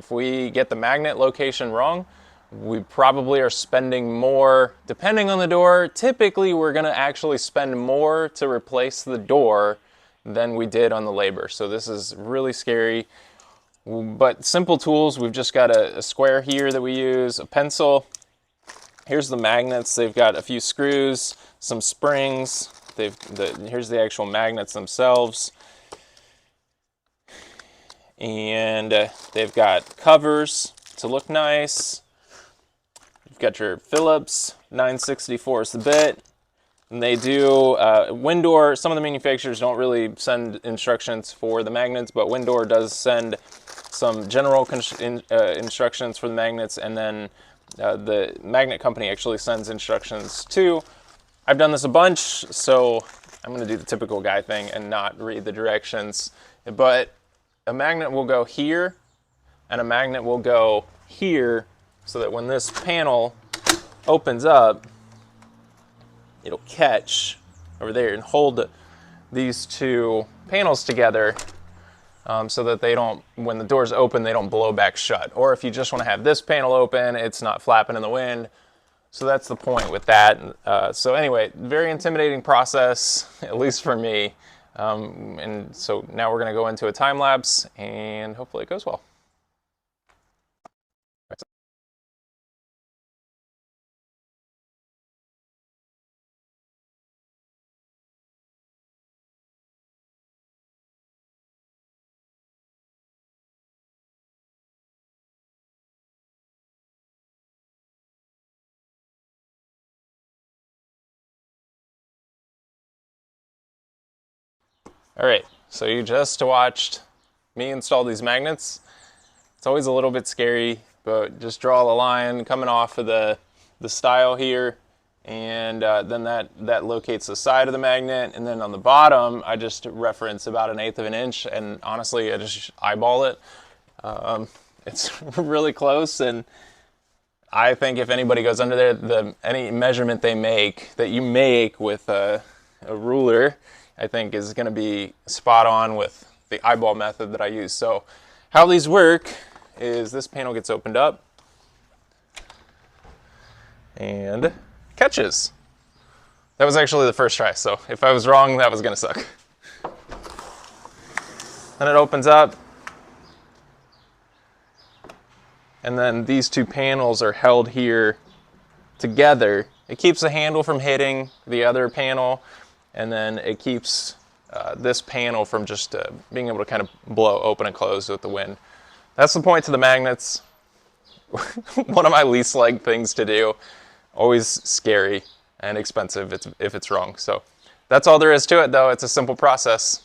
If we get the magnet location wrong, we probably are spending more, depending on the door. Typically, we're going to actually spend more to replace the door than we did on the labor. So this is really scary. But simple tools, we've just got a square here that we use, a pencil. Here's the magnets. They've got a few screws, some springs. Here's the actual magnets themselves. And they've got covers to look nice. You've got your Phillips 964 is the bit. And they do, Windor, some of the manufacturers don't really send instructions for the magnets, but Windor does send some general instructions for the magnets, and then the magnet company actually sends instructions too. I've done this a bunch, so I'm going to do the typical guy thing and not read the directions. But a magnet will go here, and a magnet will go here, so that when this panel opens up, it'll catch over there and hold these two panels together so that they don't, when the doors open, they don't blow back shut. Or if you just want to have this panel open, it's not flapping in the wind. So that's the point with that. So anyway, very intimidating process, at least for me. And so now we're going to go into a time lapse, and hopefully it goes well. All right, so you just watched me install these magnets. It's always a little bit scary, but just draw the line coming off of the stile here, and then that locates the side of the magnet, and then on the bottom, I just reference about 1/8 of an inch, and honestly, I just eyeball it. It's really close, and I think if anybody goes under there, any measurement they make, that you make with a ruler, I think is going to be spot on with the eyeball method that I use. So how these work is this panel gets opened up and catches. That was actually the first try, so if I was wrong, that was going to suck. Then it opens up, and then these two panels are held here together. It keeps the handle from hitting the other panel, and then it keeps this panel from just being able to kind of blow open and close with the wind. That's the point to the magnets. One of my least liked things to do. Always scary and expensive if it's wrong. So that's all there is to it, though. It's a simple process.